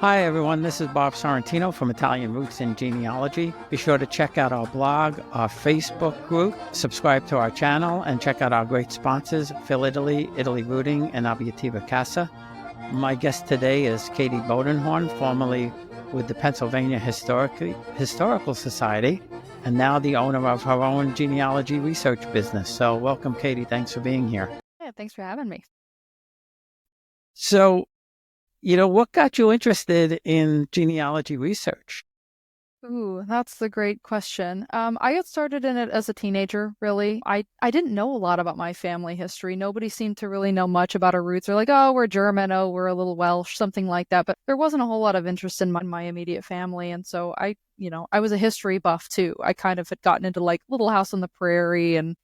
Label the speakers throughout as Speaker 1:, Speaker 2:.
Speaker 1: Hi everyone, this is Bob Sorrentino from Italian Roots in Genealogy. Be sure to check out our blog, our Facebook group, subscribe to our channel, and check out our great sponsors, Phil Italy, Italy Rooting, and Abitativa Casa. My guest today is Katy Bodenhorn, formerly with the Pennsylvania Historical Society, and now the owner of her own genealogy research business. So welcome, Katy. Thanks for being here.
Speaker 2: Yeah, thanks for having me.
Speaker 1: So, what got you interested in genealogy research?
Speaker 2: Ooh, that's a great question. I got started in it as a teenager, really. I didn't know a lot about my family history. Nobody seemed to really know much about our roots. They're like, oh, we're German, oh, we're a little Welsh, something like that. But there wasn't a whole lot of interest in my immediate family. And so I was a history buff too. I kind of had gotten into like Little House on the Prairie. And,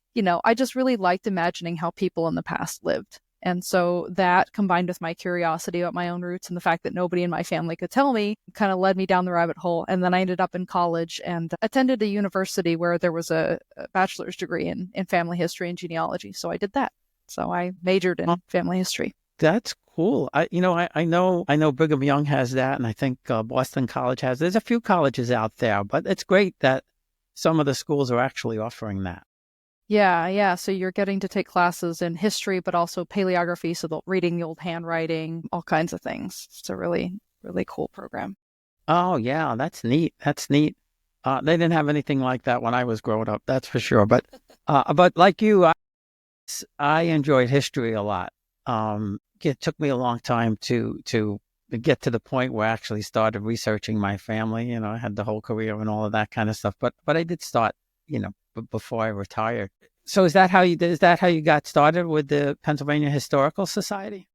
Speaker 2: I just really liked imagining how people in the past lived. And so that combined with my curiosity about my own roots and the fact that nobody in my family could tell me kind of led me down the rabbit hole. And then I ended up in college and attended a university where there was a bachelor's degree in family history and genealogy. So I did that. So I majored in family history.
Speaker 1: That's cool. I know Brigham Young has that, and I think Boston College has. There's a few colleges out there, but it's great that some of the schools are actually offering that.
Speaker 2: Yeah. So you're getting to take classes in history, but also paleography. So reading the old handwriting, all kinds of things. It's a really, really cool program.
Speaker 1: Oh, yeah, that's neat. That's neat. They didn't have anything like that when I was growing up, that's for sure. But like you, I enjoyed history a lot. It took me a long time to get to the point where I actually started researching my family. I had the whole career and all of that kind of stuff. But I did start, before I retired. So is that how you got started with the Pennsylvania Historical Society?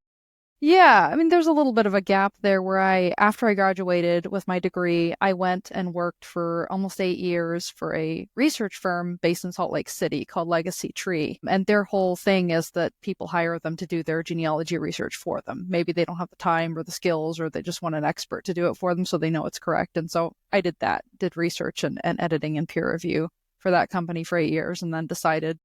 Speaker 2: Yeah, I mean, there's a little bit of a gap there where after I graduated with my degree, I went and worked for almost 8 years for a research firm based in Salt Lake City called Legacy Tree. And their whole thing is that people hire them to do their genealogy research for them. Maybe they don't have the time or the skills, or they just want an expert to do it for them so they know it's correct. And so I did that, did research and editing and peer review for that company for 8 years, and then decided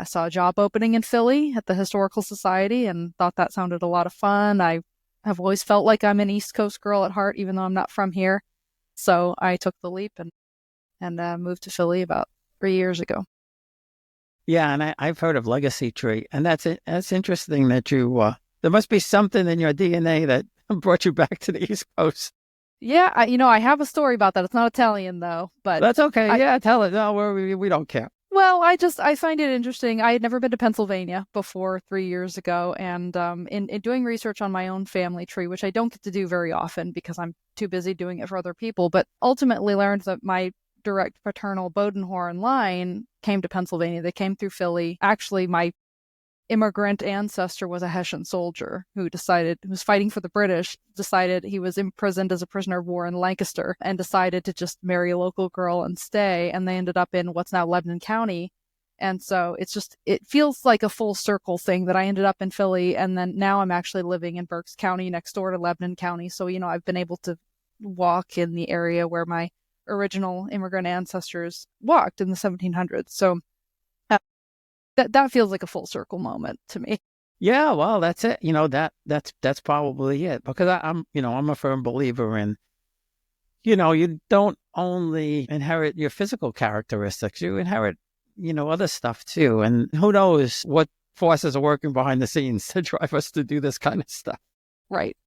Speaker 2: saw a job opening in Philly at the Historical Society and thought that sounded a lot of fun. I have always felt like I'm an East Coast girl at heart, even though I'm not from here. So I took the leap and moved to Philly about 3 years ago.
Speaker 1: Yeah, and I've heard of Legacy Tree, and that's interesting that you there must be something in your DNA that brought you back to the East Coast.
Speaker 2: Yeah, I have a story about that. It's not Italian though, but
Speaker 1: that's okay. Yeah, tell it. No, we don't care.
Speaker 2: Well, I find it interesting. I had never been to Pennsylvania before 3 years ago, and in doing research on my own family tree, which I don't get to do very often because I'm too busy doing it for other people, but ultimately learned that my direct paternal Bodenhorn line came to Pennsylvania. They came through Philly. Actually, my immigrant ancestor was a Hessian soldier who was fighting for the British, decided he was imprisoned as a prisoner of war in Lancaster, and decided to just marry a local girl and stay. And they ended up in what's now Lebanon County. And so it feels like a full circle thing that I ended up in Philly. And then now I'm actually living in Berks County next door to Lebanon County. So, I've been able to walk in the area where my original immigrant ancestors walked in the 1700s. So that feels like a full circle moment to me.
Speaker 1: Yeah, well, that's it. That's probably it, because I'm a firm believer in, you don't only inherit your physical characteristics, you inherit, other stuff too. And who knows what forces are working behind the scenes to drive us to do this kind of stuff.
Speaker 2: Right.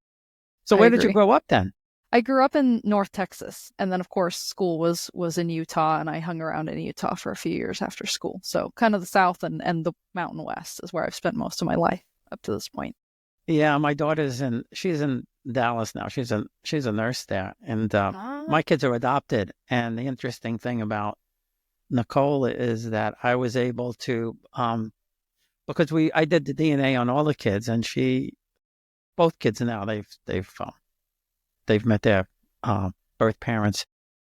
Speaker 1: So where did you grow up then?
Speaker 2: I grew up in North Texas, and then of course school was in Utah, and I hung around in Utah for a few years after school. So kind of the South and the Mountain West is where I've spent most of my life up to this point.
Speaker 1: Yeah, my she's in Dallas now. She's a nurse there, and my kids are adopted. And the interesting thing about Nicole is that I was able to, because I did the DNA on all the kids, and both kids now they've met their birth parents.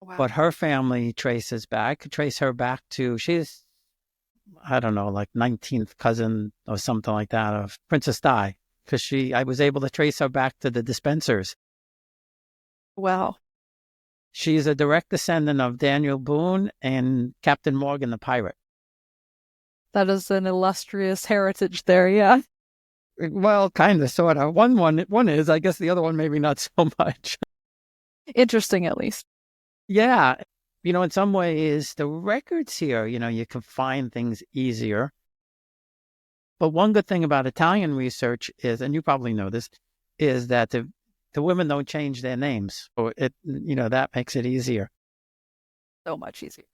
Speaker 2: Wow.
Speaker 1: But her family traces back. I could trace her back to, she's, I don't know, like 19th cousin or something like that of Princess Di, because I was able to trace her back to the Dispensers.
Speaker 2: Wow.
Speaker 1: She's a direct descendant of Daniel Boone and Captain Morgan the pirate.
Speaker 2: That is an illustrious heritage there, yeah.
Speaker 1: Well, kind of, sort of. One is, I guess the other one maybe not so much.
Speaker 2: Interesting, at least.
Speaker 1: Yeah. In some ways, the records here, you can find things easier. But one good thing about Italian research is, and you probably know this, is that the women don't change their names. So that makes it easier.
Speaker 2: So much easier.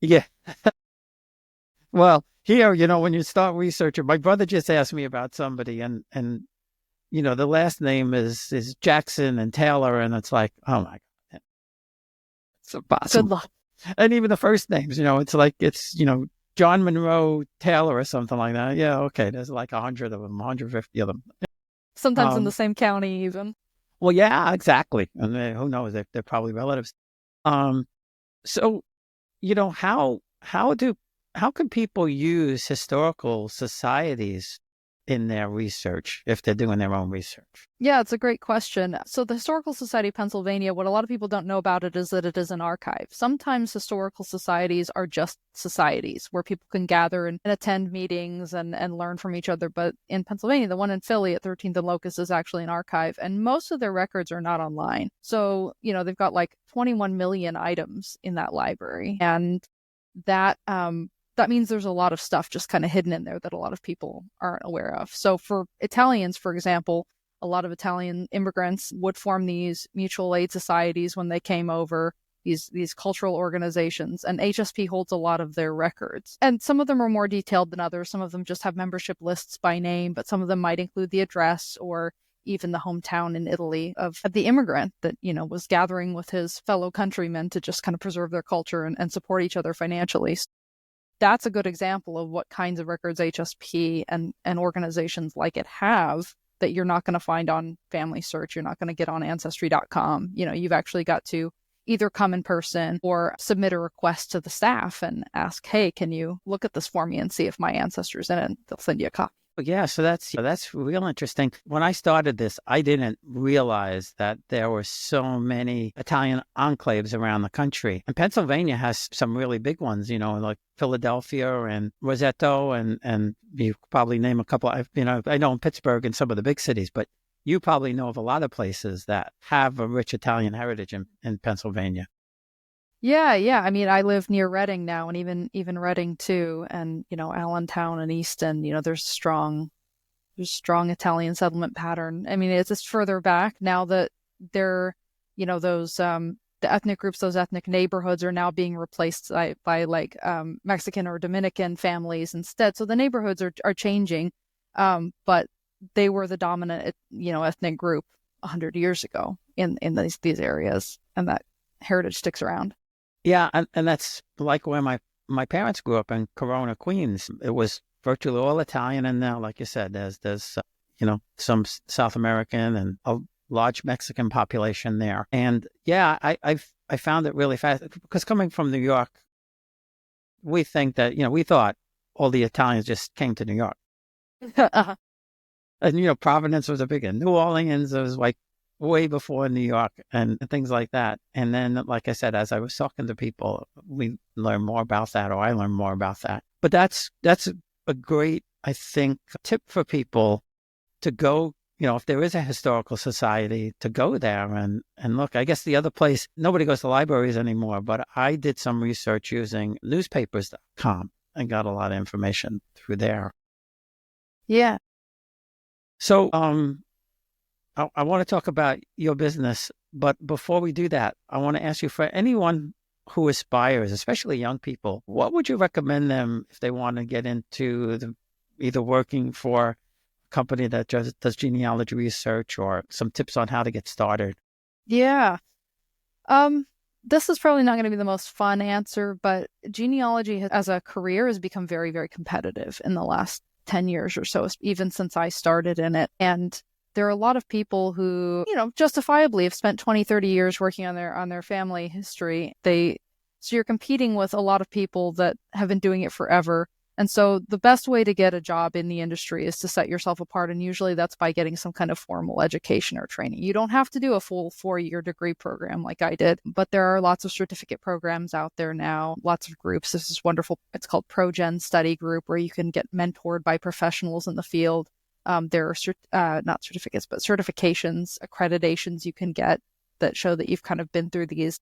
Speaker 1: Yeah. Well, here, when you start researching, my brother just asked me about somebody and the last name is Jackson and Taylor, and it's like, oh my God, it's
Speaker 2: Good
Speaker 1: impossible.
Speaker 2: luck.
Speaker 1: And even the first names, it's like it's John Monroe Taylor or something like that. Yeah, okay. There's like 100 of them, 150 of them.
Speaker 2: Sometimes in the same county, even.
Speaker 1: Well, yeah, exactly. And who knows? They're probably relatives. Um, so how can people use historical societies in their research if they're doing their own research?
Speaker 2: Yeah, it's a great question. So the Historical Society of Pennsylvania, what a lot of people don't know about it is that it is an archive. Sometimes historical societies are just societies where people can gather and attend meetings and learn from each other. But in Pennsylvania, the one in Philly at 13th and Locust is actually an archive, and most of their records are not online. So, they've got like 21 million items in that library. And that means there's a lot of stuff just kind of hidden in there that a lot of people aren't aware of. So for Italians, for example, a lot of Italian immigrants would form these mutual aid societies when they came over, these cultural organizations, and HSP holds a lot of their records. And some of them are more detailed than others. Some of them just have membership lists by name, but some of them might include the address or even the hometown in Italy of the immigrant that, was gathering with his fellow countrymen to just kind of preserve their culture and support each other financially. That's a good example of what kinds of records HSP and organizations like it have that you're not going to find on Family Search. You're not going to get on Ancestry.com. You've actually got to either come in person or submit a request to the staff and ask, hey, can you look at this for me and see if my ancestor's in it? And they'll send you a copy.
Speaker 1: Yeah, so that's real interesting. When I started this, I didn't realize that there were so many Italian enclaves around the country. And Pennsylvania has some really big ones, like Philadelphia and Roseto, and you probably name a couple. I know in Pittsburgh and some of the big cities, but you probably know of a lot of places that have a rich Italian heritage in Pennsylvania.
Speaker 2: Yeah. I mean, I live near Reading now, and even Reading too, and Allentown and Easton. There's strong Italian settlement pattern. I mean, it's just further back now that they're, those the ethnic groups, those ethnic neighborhoods are now being replaced by like Mexican or Dominican families instead. So the neighborhoods are changing, but they were the dominant ethnic group 100 years ago in these areas, and that heritage sticks around.
Speaker 1: Yeah, and that's like where my parents grew up in Corona, Queens. It was virtually all Italian, and now, like you said, there's some South American and a large Mexican population there. And yeah, I found it really fast because coming from New York, we think that we thought all the Italians just came to New York,
Speaker 2: Uh-huh.
Speaker 1: and Providence was a big one. New Orleans was like way before New York and things like that. And then, like I said, as I was talking to people, we learned more about that, or I learned more about that. But that's a great, I think, tip for people to go, if there is a historical society, to go there and look. I guess the other place, nobody goes to libraries anymore, but I did some research using newspapers.com and got a lot of information through there.
Speaker 2: Yeah.
Speaker 1: So, I want to talk about your business, but before we do that, I want to ask you, for anyone who aspires, especially young people, what would you recommend them if they want to get into either working for a company that does genealogy research, or some tips on how to get started?
Speaker 2: Yeah. This is probably not going to be the most fun answer, but genealogy as a career has become very, very competitive in the last 10 years or so, even since I started in it. And there are a lot of people who, justifiably have spent 20, 30 years working on their family history. So you're competing with a lot of people that have been doing it forever. And so the best way to get a job in the industry is to set yourself apart. And usually that's by getting some kind of formal education or training. You don't have to do a full 4-year degree program like I did, but there are lots of certificate programs out there now, lots of groups. This is wonderful. It's called ProGen Study Group, where you can get mentored by professionals in the field. There are not certificates, but certifications, accreditations you can get that show that you've kind of been through these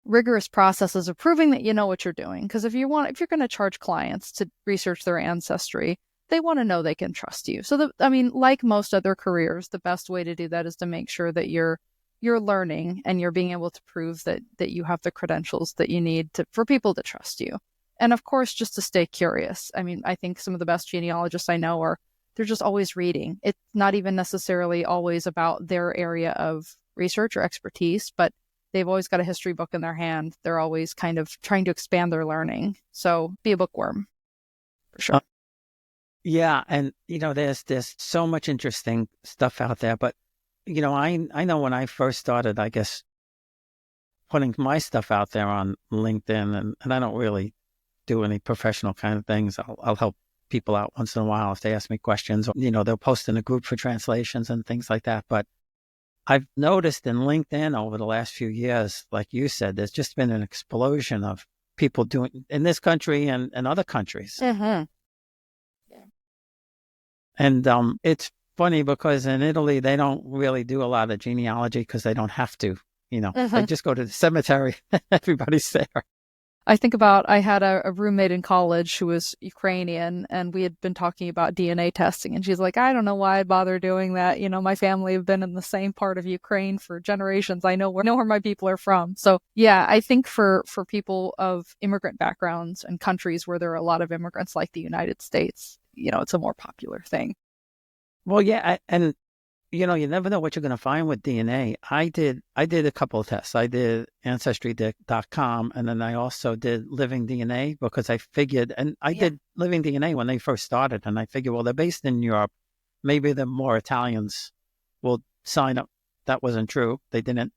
Speaker 2: rigorous processes of proving that you know what you're doing. Because if you're going to charge clients to research their ancestry, they want to know they can trust you. So, like most other careers, the best way to do that is to make sure that you're learning and you're being able to prove that you have the credentials that you need for people to trust you. And of course, just to stay curious. I think some of the best genealogists I know they're just always reading. It's not even necessarily always about their area of research or expertise, but they've always got a history book in their hand. They're always kind of trying to expand their learning. So be a bookworm, for sure.
Speaker 1: Yeah, and there's so much interesting stuff out there. But I know when I first started, I guess, putting my stuff out there on LinkedIn, and I don't really do any professional kind of things. I'll help people out once in a while if they ask me questions. Or, they'll post in a group for translations and things like that. But I've noticed in LinkedIn over the last few years, like you said, there's just been an explosion of people doing in this country and other countries.
Speaker 2: Mm-hmm.
Speaker 1: Yeah. And it's funny because in Italy, they don't really do a lot of genealogy because they don't have to.
Speaker 2: Mm-hmm.
Speaker 1: They just go to the cemetery. Everybody's there.
Speaker 2: I think I had a roommate in college who was Ukrainian, and we had been talking about DNA testing, and she's like, I don't know why I bother doing that. My family have been in the same part of Ukraine for generations. I know where my people are from. So yeah, I think for people of immigrant backgrounds and countries where there are a lot of immigrants like the United States, it's a more popular thing.
Speaker 1: Well, yeah, and you never know what you're going to find with DNA. I did a couple of tests. I did Ancestry.com, and then I also did Living DNA because I figured, and I did Living DNA when they first started, and I figured, well, they're based in Europe. Maybe the more Italians will sign up. That wasn't true. They didn't.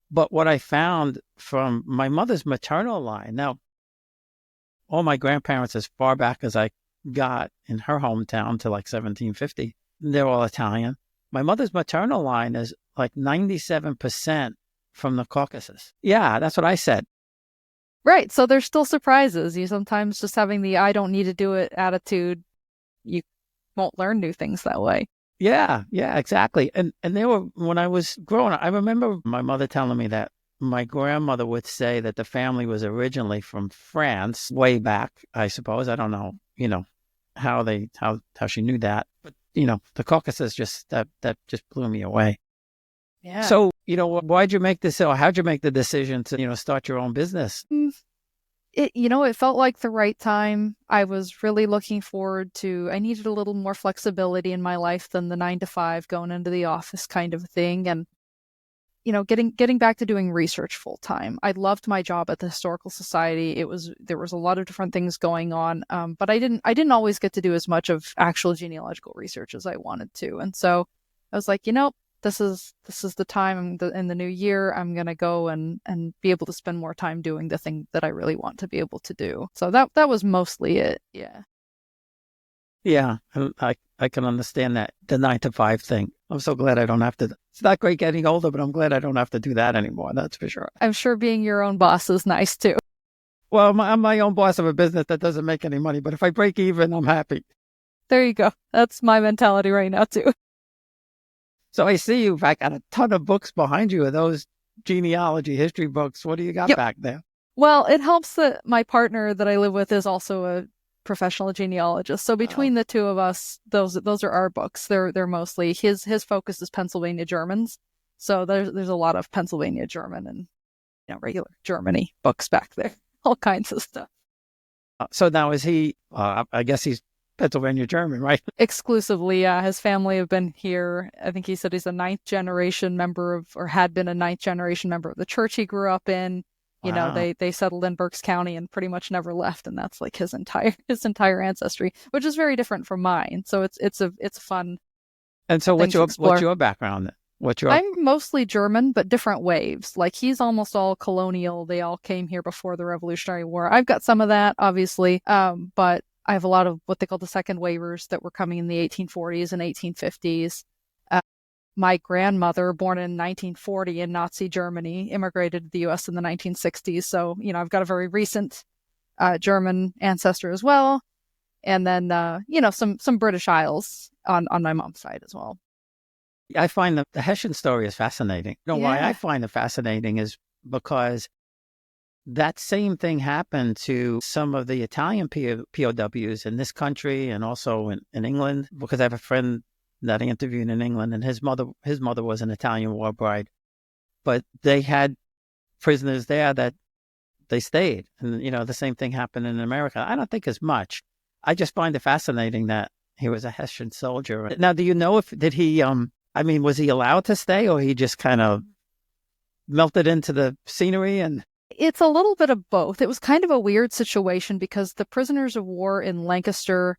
Speaker 1: But what I found from my mother's maternal line, now, all my grandparents, as far back as I got in her hometown to like 1750, they're all Italian. My mother's maternal line is like 97% from the Caucasus. Yeah, that's what I said.
Speaker 2: Right. So there's still surprises. You sometimes just having the I don't need to do it attitude, you won't learn new things that way.
Speaker 1: Yeah, exactly. And they were, when I was growing up, I remember my mother telling me that my grandmother would say that the family was originally from France way back, I suppose. I don't know, how she knew that. But the Caucasus that just blew me away.
Speaker 2: Yeah.
Speaker 1: So, why'd you make this, or how'd you make the decision to, start your own business?
Speaker 2: It felt like the right time. I was really looking forward I needed a little more flexibility in my life than the 9 to 5 going into the office kind of thing. And, getting back to doing research full time. I loved my job at the Historical Society. There was a lot of different things going on. But I didn't always get to do as much of actual genealogical research as I wanted to. And so I was like, this is the time in the new year. I'm going to go and be able to spend more time doing the thing that I really want to be able to do. So that was mostly it. Yeah.
Speaker 1: Yeah, I can understand that, the 9 to 5 thing. I'm so glad I don't have to. It's not great getting older, but I'm glad I don't have to do that anymore. That's for sure.
Speaker 2: I'm sure being your own boss is nice too.
Speaker 1: Well, I'm my own boss of a business that doesn't make any money, but if I break even, I'm happy.
Speaker 2: There you go. That's my mentality right now too.
Speaker 1: So I see you've got a ton of books behind you. Are those genealogy history books? What do you got back there?
Speaker 2: Well, it helps that my partner that I live with is also a professional genealogist. So between the two of us, those are our books. They're mostly his focus is Pennsylvania Germans. So there's a lot of Pennsylvania German and regular Germany books back there. All kinds of stuff.
Speaker 1: So now is he? I guess he's Pennsylvania German, right?
Speaker 2: Exclusively, yeah. His family have been here. I think he said he's a 9th generation member of, or had been a 9th generation member of the church he grew up in.
Speaker 1: Wow.
Speaker 2: They settled in Berks County and pretty much never left, and that's like his entire ancestry, which is very different from mine. So it's fun.
Speaker 1: And so what's your background then?
Speaker 2: I'm mostly German, but different waves. Like he's almost all colonial. They all came here before the Revolutionary War. I've got some of that, obviously, but I have a lot of what they call the second waivers that were coming in the 1840s and 1850s. My grandmother, born in 1940 in Nazi Germany, immigrated to the U.S. in the 1960s. So, I've got a very recent German ancestor as well. And then, some British Isles on my mom's side as well.
Speaker 1: I find the Hessian story is fascinating. You know why I
Speaker 2: Yeah.
Speaker 1: find it fascinating is because that same thing happened to some of the Italian POWs in this country and also in England, because I have a friend that I interviewed in England, and his mother was an Italian war bride, but they had prisoners there that they stayed. And, the same thing happened in America. I don't think as much. I just find it fascinating that he was a Hessian soldier. Now, do you know did he, was he allowed to stay, or he just kind of melted into the scenery and
Speaker 2: It's a little bit of both. It was kind of a weird situation because the prisoners of war in Lancaster,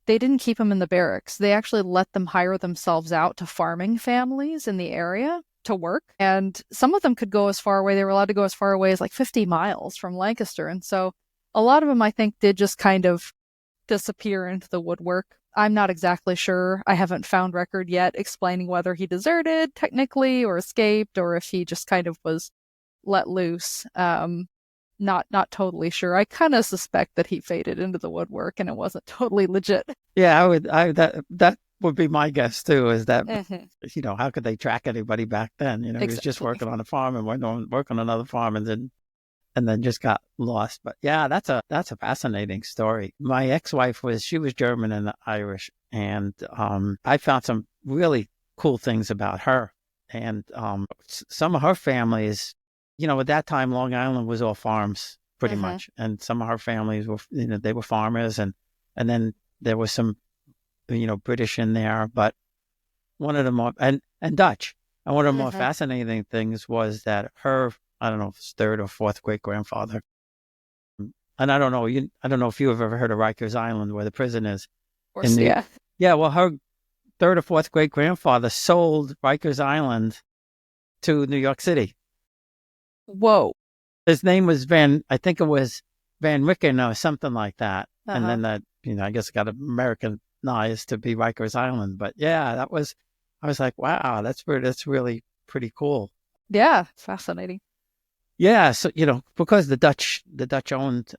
Speaker 2: they didn't keep them in the barracks. They actually let them hire themselves out to farming families in the area to work. And some of them could go as far away. They were allowed to go as far away as like 50 miles from Lancaster. And so a lot of them, I think, did just kind of disappear into the woodwork. I'm not exactly sure. I haven't found record yet explaining whether he deserted technically or escaped or if he just kind of was let loose. Not totally sure. I kind of suspect that he faded into the woodwork and it wasn't totally legit.
Speaker 1: yeah, that would be my guess too, is that,
Speaker 2: Mhm.
Speaker 1: how could they track anybody back then? He was just
Speaker 2: Exactly.
Speaker 1: working on a farm and went on work on another farm and then just got lost. But yeah, that's a fascinating story. My ex-wife she was German and Irish, and I found some really cool things about her. And some of her families, at that time, Long Island was all farms pretty
Speaker 2: Mhm.
Speaker 1: much, and some of her families were, they were farmers, and then there was some, British in there, but one of the more and Dutch. And one of the more
Speaker 2: Mhm.
Speaker 1: fascinating things was that her, I don't know if it's third or fourth great grandfather, and I don't know if you have ever heard of Rikers Island, where the prison is
Speaker 2: Of
Speaker 1: in
Speaker 2: course,
Speaker 1: New.
Speaker 2: yeah.
Speaker 1: Yeah, well, her third or fourth great grandfather sold Rikers Island to New York City.
Speaker 2: Whoa.
Speaker 1: His name was I think it was Van Ricken or something like that. And
Speaker 2: Uh-huh.
Speaker 1: then that, I guess it got Americanized to be Rikers Island. But yeah, I was like, wow, that's really pretty cool.
Speaker 2: Yeah, fascinating.
Speaker 1: Yeah. So, because the Dutch owned,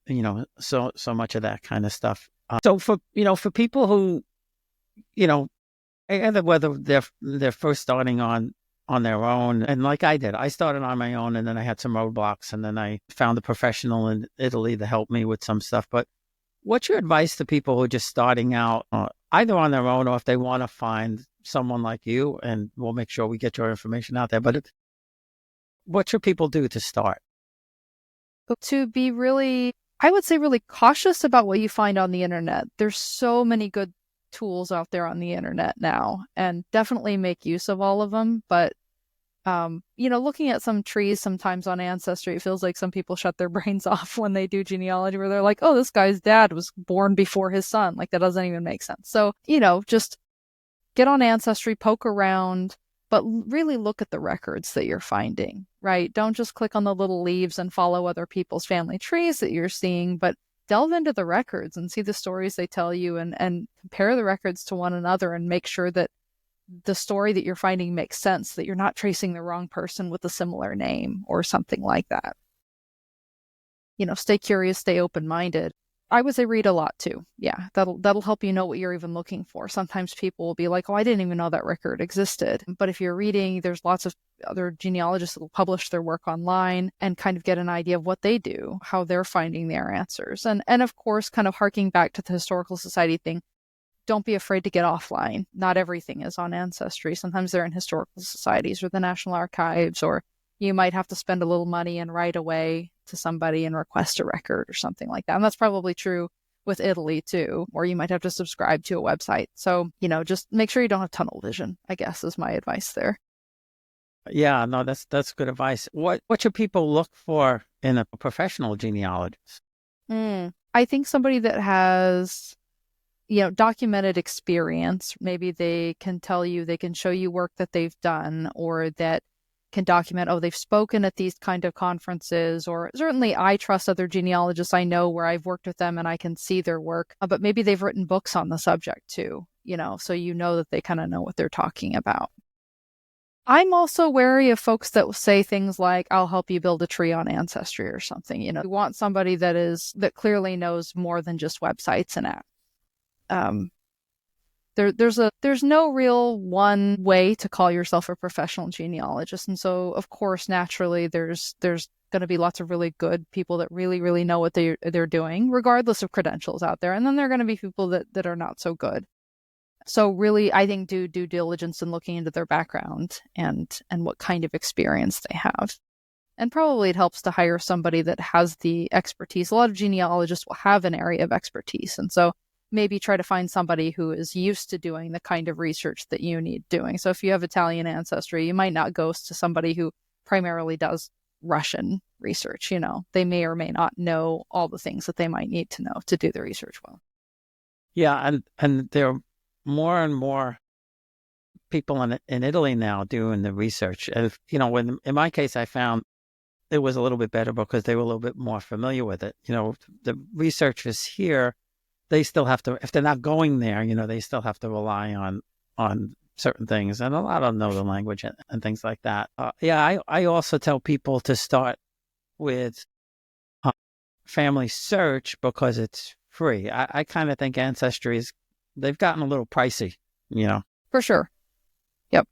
Speaker 1: so much of that kind of stuff. So for people who, you know, either whether they're first starting on their own, and like I did, I started on my own, and then I had some roadblocks, and then I found a professional in Italy to help me with some stuff. But what's your advice to people who are just starting out, either on their own or if they want to find someone like you? And we'll make sure we get your information out there. But what should people do to start?
Speaker 2: To be really, I would say, really cautious about what you find on the internet. There's so many good tools out there on the internet now, and definitely make use of all of them. But looking at some trees sometimes on Ancestry, it feels like some people shut their brains off when they do genealogy, where they're like, oh, this guy's dad was born before his son. Like, that doesn't even make sense. So, just get on Ancestry, poke around, but really look at the records that you're finding, right? Don't just click on the little leaves and follow other people's family trees that you're seeing, but delve into the records and see the stories they tell you, and compare the records to one another and make sure that the story that you're finding makes sense, that you're not tracing the wrong person with a similar name or something like that. Stay curious, stay open-minded. I would say read a lot too. Yeah, that'll help you know what you're even looking for. Sometimes people will be like, "Oh, I didn't even know that record existed." But if you're reading, there's lots of other genealogists that will publish their work online and kind of get an idea of what they do, how they're finding their answers. And of course, kind of harking back to the historical society thing, don't be afraid to get offline. Not everything is on Ancestry. Sometimes they're in historical societies or the National Archives, or you might have to spend a little money and write away to somebody and request a record or something like that. And that's probably true with Italy too, or you might have to subscribe to a website. So, just make sure you don't have tunnel vision, I guess is my advice there.
Speaker 1: Yeah, no, that's good advice. What should people look for in a professional genealogist?
Speaker 2: I think somebody that has documented experience. Maybe they can tell you, they can show you work that they've done, or that can document, oh, they've spoken at these kind of conferences, or certainly I trust other genealogists I know where I've worked with them and I can see their work, but maybe they've written books on the subject too, so that they kind of know what they're talking about. I'm also wary of folks that will say things like, I'll help you build a tree on Ancestry or something. You want somebody that clearly knows more than just websites and apps. Um, There's no real one way to call yourself a professional genealogist. And so, of course, naturally, there's going to be lots of really good people that really, really know what they're doing, regardless of credentials out there. And then there are going to be people that are not so good. So really, I think do due diligence in looking into their background and what kind of experience they have. And probably it helps to hire somebody that has the expertise. A lot of genealogists will have an area of expertise. And so maybe try to find somebody who is used to doing the kind of research that you need doing. So if you have Italian ancestry, you might not go to somebody who primarily does Russian research. They may or may not know all the things that they might need to know to do the research well.
Speaker 1: Yeah, and there are more and more people in Italy now doing the research. When in my case, I found it was a little bit better because they were a little bit more familiar with it. The researchers here, they still have to, if they're not going there, they still have to rely on certain things, and a lot of them know the language and things like that. I also tell people to start with Family Search because it's free. I kind of think Ancestry they've gotten a little pricey,
Speaker 2: For sure. Yep.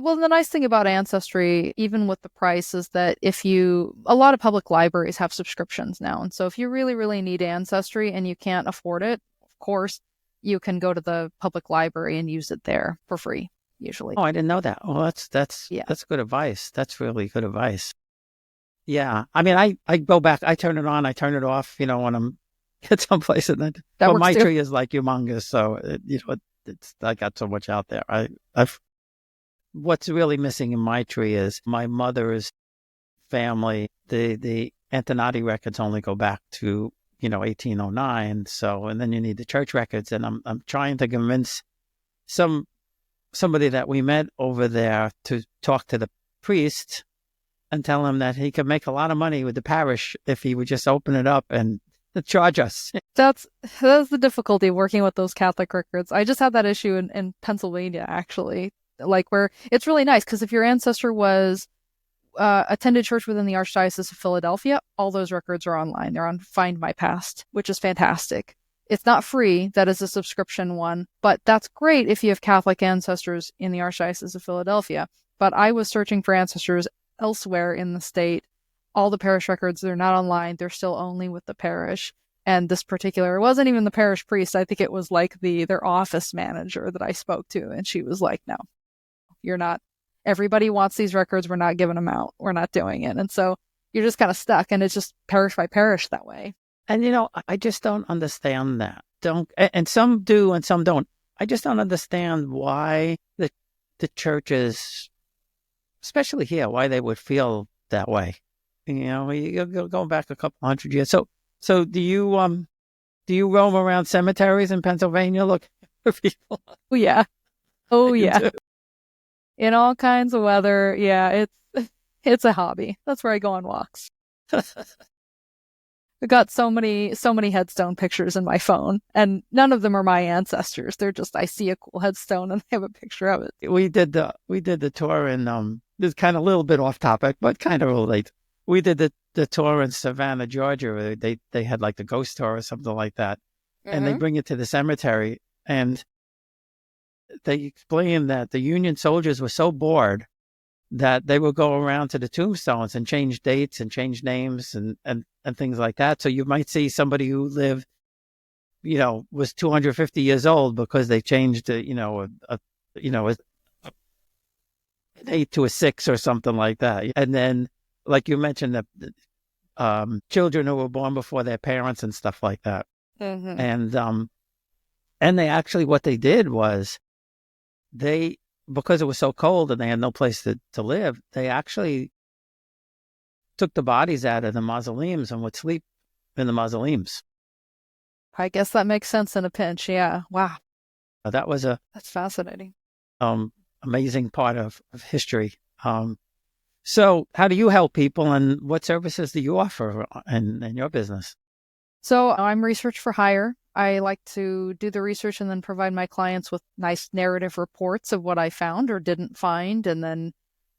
Speaker 2: Well, the nice thing about Ancestry, even with the price, is that a lot of public libraries have subscriptions now. And so if you really, really need Ancestry and you can't afford it, of course, you can go to the public library and use it there for free, usually.
Speaker 1: Oh, I didn't know that. Well, that's good advice. That's really good advice. Yeah. I mean, I go back, I turn it on, I turn it off, when I'm at someplace, and then my tree is like humongous. So, I got so much out there. What's really missing in my tree is my mother's family. The Antonati records only go back to 1809. So, and then you need the church records, and I'm trying to convince somebody that we met over there to talk to the priest and tell him that he could make a lot of money with the parish if he would just open it up and charge us.
Speaker 2: That's the difficulty working with those Catholic records. I just had that issue in Pennsylvania, actually. Where it's really nice because if your ancestor was attended church within the Archdiocese of Philadelphia, all those records are online. They're on Find My Past, which is fantastic. It's not free. That is a subscription one, but that's great if you have Catholic ancestors in the Archdiocese of Philadelphia. But I was searching for ancestors elsewhere in the state. All the parish records, they're not online. They're still only with the parish. And this particular, it wasn't even the parish priest. I think it was their office manager that I spoke to. And she was like, no, you're not. Everybody wants these records. We're not giving them out. We're not doing it. And so you're just kind of stuck, and it's just parish by parish that way.
Speaker 1: And, I just don't understand that. And some do and some don't. I just don't understand why the churches, especially here, why they would feel that way. You're going back a couple hundred years. So do you roam around cemeteries in Pennsylvania looking for people?
Speaker 2: Oh, yeah. Oh, yeah. In all kinds of weather. Yeah, it's a hobby. That's where I go on walks. I got so many headstone pictures in my phone, and none of them are my ancestors. They're just, I see a cool headstone and I have a picture of it.
Speaker 1: We did the tour in this is kind of a little bit off topic, but kind of related. We did the tour in Savannah, Georgia. They had like the ghost tour or something like that, and they bring it to the cemetery, and they explained that the Union soldiers were so bored that they would go around to the tombstones and change dates and change names and things like that. So you might see somebody who lived, was 250 years old because they changed an 8 to a 6 or something like that. And then, like you mentioned, the children who were born before their parents and stuff like that. And they actually, what they did was because it was so cold and they had no place to live, they actually took the bodies out of the mausoleums and would sleep in the mausoleums.
Speaker 2: I guess that makes sense in a pinch. Yeah. Wow.
Speaker 1: That's
Speaker 2: fascinating.
Speaker 1: Amazing part of history. So how do you help people, and what services do you offer in your business?
Speaker 2: So I'm research for hire. I like to do the research and then provide my clients with nice narrative reports of what I found or didn't find, and then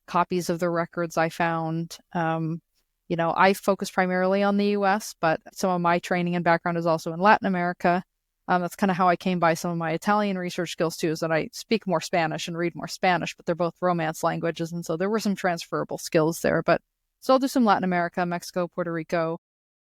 Speaker 2: copies of the records I found. I focus primarily on the U.S., but some of my training and background is also in Latin America. That's kind of how I came by some of my Italian research skills too, is that I speak more Spanish and read more Spanish, but they're both Romance languages. And so there were some transferable skills there. But so I'll do some Latin America, Mexico, Puerto Rico,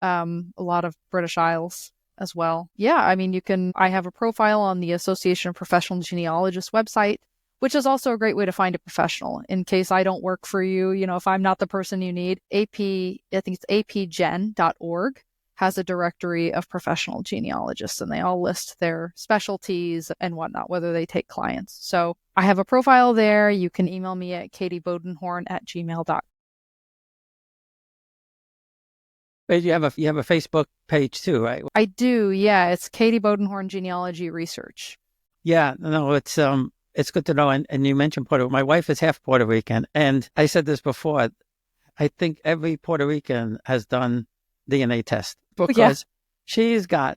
Speaker 2: a lot of British Isles as well. Yeah, I mean, I have a profile on the Association of Professional Genealogists website, which is also a great way to find a professional in case I don't work for you. If I'm not the person you need, I think it's apgen.org has a directory of professional genealogists, and they all list their specialties and whatnot, whether they take clients. So I have a profile there. You can email me at katybodenhorn@gmail.com.
Speaker 1: But you have a Facebook page too, right?
Speaker 2: I do, yeah. It's Katy Bodenhorn Genealogy Research.
Speaker 1: Yeah, no, it's good to know. And you mentioned Puerto Rico. My wife is half Puerto Rican, and I said this before. I think every Puerto Rican has done DNA test because she's got,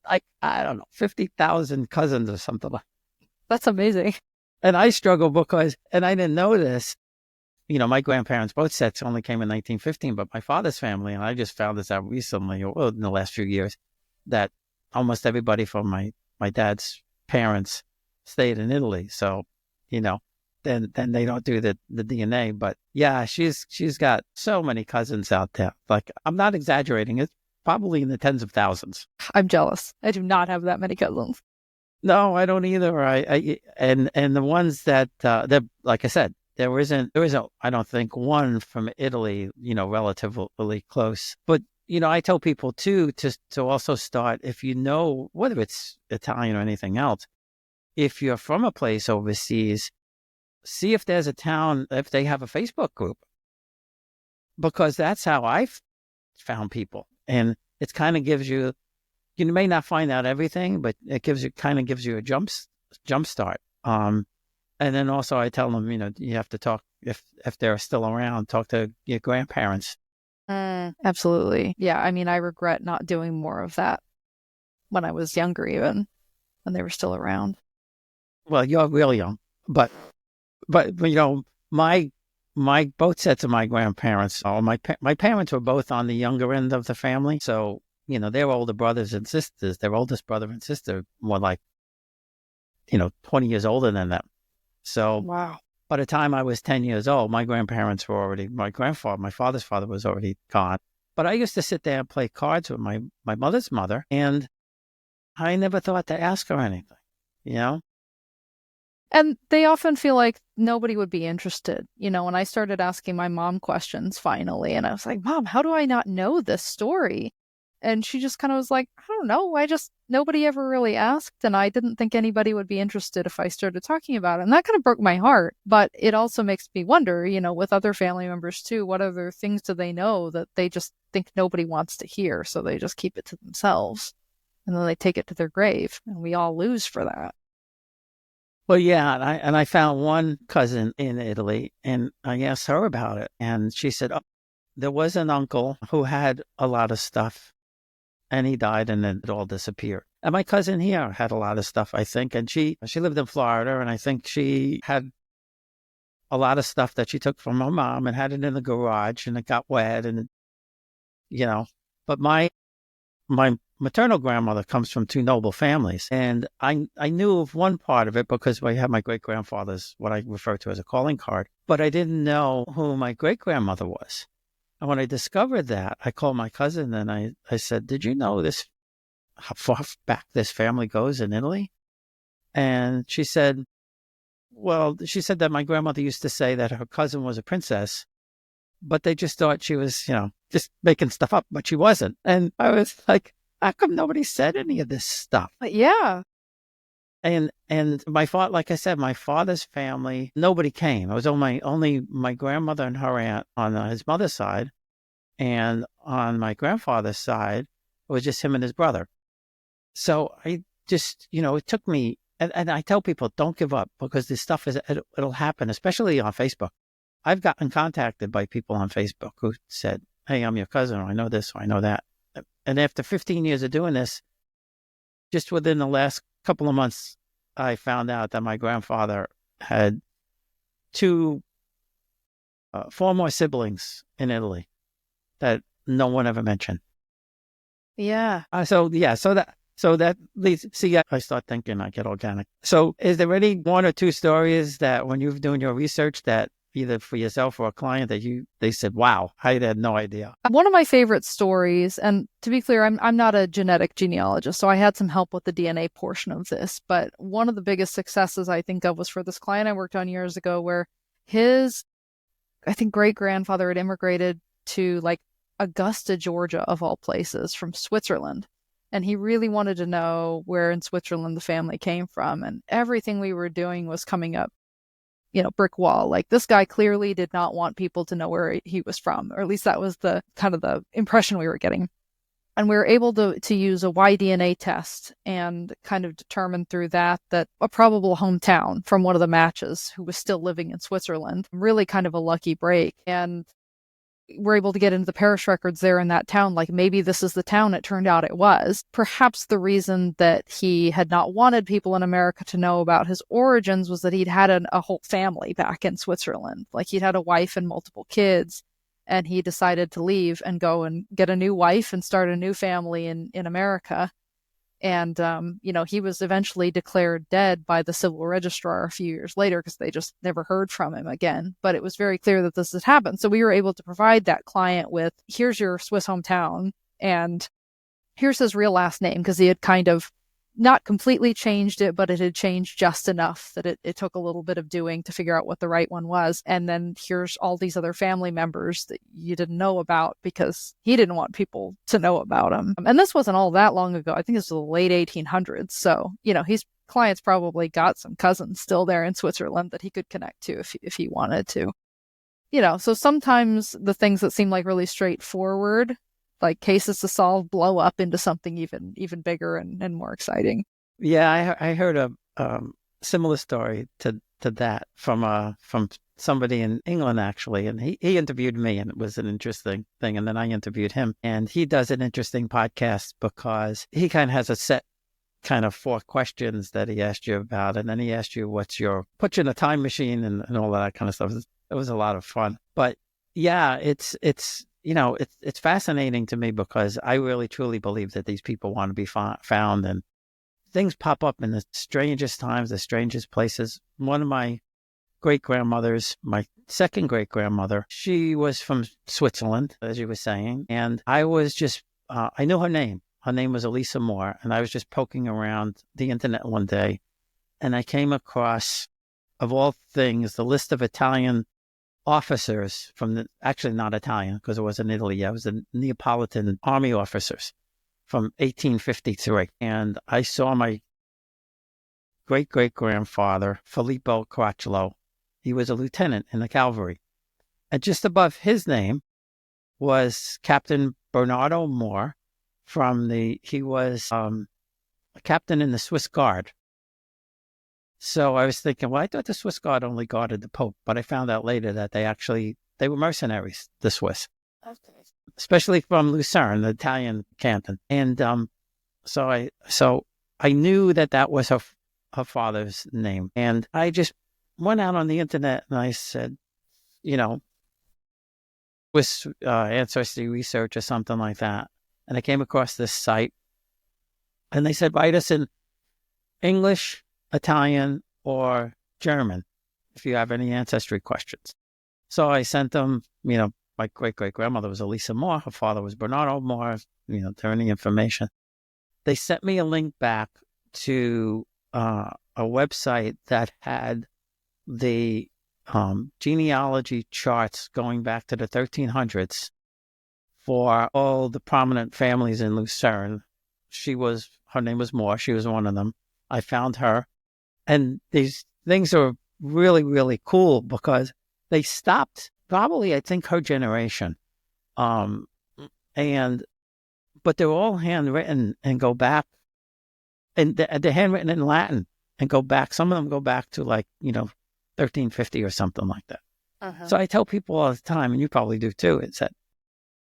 Speaker 1: like, I don't know, 50,000 cousins or something like that.
Speaker 2: That's amazing.
Speaker 1: And I struggle because, and I didn't know this, my grandparents, both sets only came in 1915, but my father's family, and I just found this out recently, or in the last few years, that almost everybody from my dad's parents stayed in Italy. So, then they don't do the DNA. But yeah, she's got so many cousins out there. Like, I'm not exaggerating. It's probably in the tens of thousands.
Speaker 2: I'm jealous. I do not have that many cousins.
Speaker 1: No, I don't either. And the ones that like I said, there isn't, I don't think, one from Italy, relatively close. But, I tell people too, to also start, if whether it's Italian or anything else, if you're from a place overseas, see if there's a town, if they have a Facebook group, because that's how I've found people. And it kind of gives you, you may not find out everything, but it gives you a jump start. And then also I tell them, you have to talk, if they're still around, talk to your grandparents.
Speaker 2: Absolutely. Yeah. I mean, I regret not doing more of that when I was younger, even when they were still around.
Speaker 1: Well, you're real young, but my both sets of my grandparents, my parents were both on the younger end of the family. So, their older brothers and sisters, their oldest brother and sister were like, 20 years older than them. So
Speaker 2: wow.
Speaker 1: By the time I was 10 years old, my grandparents were already, my father's father was already gone. But I used to sit there and play cards with my mother's mother, and I never thought to ask her anything,
Speaker 2: And they often feel like nobody would be interested. When I started asking my mom questions finally, and I was like, Mom, how do I not know this story? And she just kind of was like, I don't know. Nobody ever really asked. And I didn't think anybody would be interested if I started talking about it. And that kind of broke my heart. But it also makes me wonder, with other family members too, what other things do they know that they just think nobody wants to hear? So they just keep it to themselves. And then they take it to their grave. And we all lose for that.
Speaker 1: Well, yeah, and I found one cousin in Italy, and I asked her about it, and she said, there was an uncle who had a lot of stuff, and he died, and then it all disappeared. And my cousin here had a lot of stuff, I think, and she lived in Florida, and I think she had a lot of stuff that she took from her mom and had it in the garage, and it got wet, and But my maternal grandmother comes from two noble families, and I knew of one part of it because I had my great-grandfather's, what I refer to as a calling card, but I didn't know who my great-grandmother was. And when I discovered that, I called my cousin and I said, did you know this, how far back this family goes in Italy? And she said that my grandmother used to say that her cousin was a princess, but they just thought she was, just making stuff up, but she wasn't. And I was like, how come nobody said any of this stuff?
Speaker 2: But yeah.
Speaker 1: And like I said, my father's family, nobody came. It was only my grandmother and her aunt on his mother's side. And on my grandfather's side, it was just him and his brother. So I just, it took me, and I tell people, don't give up, because this stuff it'll happen, especially on Facebook. I've gotten contacted by people on Facebook who said, hey, I'm your cousin, or I know this, or I know that. And after 15 years of doing this, just within the last couple of months, I found out that my grandfather had four more siblings in Italy that no one ever mentioned.
Speaker 2: Yeah.
Speaker 1: So that So that leads, see, I start thinking I get organic. So is there any one or two stories that when you're doing your research that either for yourself or a client that they said, wow, I had no idea?
Speaker 2: One of my favorite stories, and to be clear, I'm not a genetic genealogist, so I had some help with the DNA portion of this, but one of the biggest successes I think of was for this client I worked on years ago where his, I think, great-grandfather had immigrated to like Augusta, Georgia, of all places, from Switzerland. And he really wanted to know where in Switzerland the family came from. And everything we were doing was coming up, brick wall. Like, this guy clearly did not want people to know where he was from, or at least that was the kind of the impression we were getting. And we were able to use a Y-DNA test and kind of determine through that a probable hometown from one of the matches who was still living in Switzerland. Really kind of a lucky break. And we're able to get into the parish records there in that town. Like, maybe this is the town it turned out it was. Perhaps the reason that he had not wanted people in America to know about his origins was that he'd had a whole family back in Switzerland. Like, he'd had a wife and multiple kids, and he decided to leave and go and get a new wife and start a new family in America. And, he was eventually declared dead by the civil registrar a few years later because they just never heard from him again. But it was very clear that this had happened. So we were able to provide that client with, here's your Swiss hometown and here's his real last name, because he had kind of not completely changed it, but it had changed just enough that it took a little bit of doing to figure out what the right one was. And then here's all these other family members that you didn't know about because he didn't want people to know about him. And this wasn't all that long ago. I think this was the late 1800s. So, his clients probably got some cousins still there in Switzerland that he could connect to if he wanted to. So sometimes the things that seem like really straightforward, like cases to solve, blow up into something even bigger and more exciting.
Speaker 1: Yeah, I heard a similar story to that from somebody in England, actually, and he interviewed me, and it was an interesting thing. And then I interviewed him, and he does an interesting podcast because he kind of has a set kind of 4 questions that he asked you about, and then he asked you put you in a time machine and all that kind of stuff. It was a lot of fun, but yeah, it's fascinating to me because I really truly believe that these people want to be found, and things pop up in the strangest times, the strangest places. One of my great-grandmothers, my second great-grandmother, she was from Switzerland, as you were saying, and I was just, I knew her name. Her name was Elisa Moore, and I was just poking around the internet one day, and I came across, of all things, the list of Italian officers actually not Italian because it was in Italy. It was the Neapolitan army officers from 1853. And I saw my great-great-grandfather, Filippo Caracciolo. He was a lieutenant in the cavalry. And just above his name was Captain Bernardo Moore he was a captain in the Swiss Guard. So I was thinking, well, I thought the Swiss Guard only guarded the Pope, but I found out later that they were mercenaries, the Swiss. Okay. Especially from Lucerne, the Italian canton. And so I knew that was her father's name. And I just went out on the internet and I said, Swiss ancestry research or something like that. And I came across this site and they said, write us in English, Italian, or German if you have any ancestry questions. So I sent them, my great-great-grandmother was Elisa Moore. Her father was Bernardo Moore, turning information. They sent me a link back to a website that had the genealogy charts going back to the 1300s for all the prominent families in Lucerne. Her name was Moore. She was one of them. I found her. And these things are really, really cool because they stopped probably, I think, her generation. But they're all handwritten and go back, and they're handwritten in Latin and go back. Some of them go back to 1350 or something like that. Uh-huh. So I tell people all the time, and you probably do too, it's that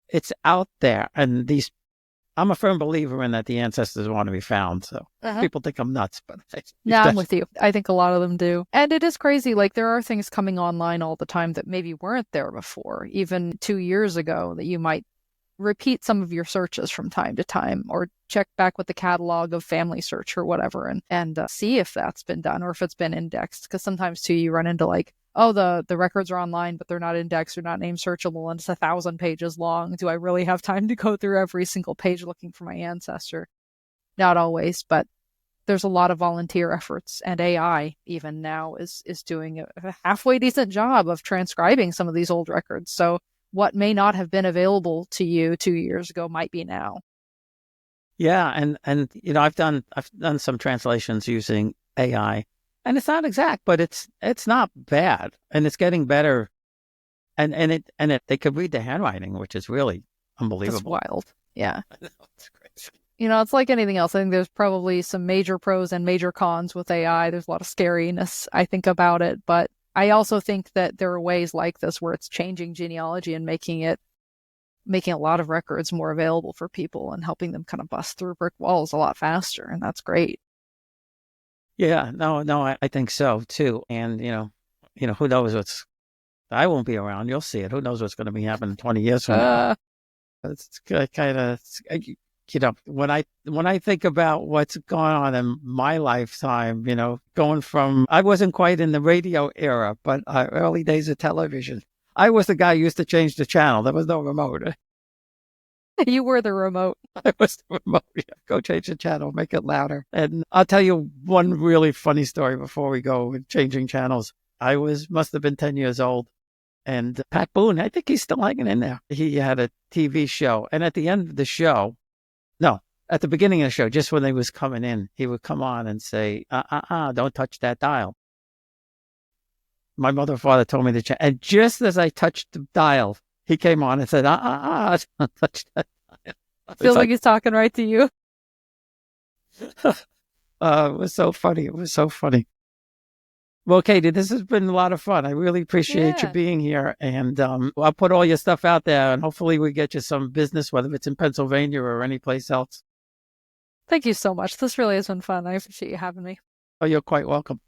Speaker 1: it's out there. And I'm a firm believer in that the ancestors want to be found. So people think I'm nuts, but
Speaker 2: I'm with you. I think a lot of them do. And it is crazy. Like, there are things coming online all the time that maybe weren't there before, even 2 years ago, that you might repeat some of your searches from time to time, or check back with the catalog of Family Search or whatever, and see if that's been done or if it's been indexed. Because sometimes too, you run into like, oh, the records are online, but they're not indexed, they're not name searchable, and it's 1,000 pages long. Do I really have time to go through every single page looking for my ancestor? Not always, but there's a lot of volunteer efforts, and AI even now is doing a halfway decent job of transcribing some of these old records. So what may not have been available to you 2 years ago might be now.
Speaker 1: Yeah, and I've done some translations using AI, and it's not exact, but it's not bad, and it's getting better. And they could read the handwriting, which is really unbelievable.
Speaker 2: That's wild. Yeah.
Speaker 1: I know, it's crazy.
Speaker 2: It's like anything else. I think there's probably some major pros and major cons with AI. There's a lot of scariness, I think, about it. But I also think that there are ways like this where it's changing genealogy and making a lot of records more available for people and helping them kind of bust through brick walls a lot faster. And that's great.
Speaker 1: Yeah, no, I think so too. And who knows I won't be around. You'll see it. Who knows what's going to be happening 20 years from now? It's kind of, when I think about what's going on in my lifetime, going from, I wasn't quite in the radio era, but early days of television, I was the guy who used to change the channel. There was no remote.
Speaker 2: You were the remote.
Speaker 1: I was the remote. Yeah. Go change the channel, make it louder. And I'll tell you one really funny story before we go with changing channels. I must have been 10 years old. And Pat Boone, I think he's still hanging in there. He had a TV show. And at the end of the show, no, at the beginning of the show, just when they was coming in, he would come on and say, don't touch that dial. My mother and father told me to change. And just as I touched the dial, he came on and said, don't touch that dial.
Speaker 2: I feel like he's talking right to you.
Speaker 1: It was so funny. It was so funny. Well, Katy, this has been a lot of fun. I really appreciate you being here. And I'll put all your stuff out there, and hopefully we get you some business, whether it's in Pennsylvania or any place else.
Speaker 2: Thank you so much. This really has been fun. I appreciate you having me.
Speaker 1: Oh, you're quite welcome.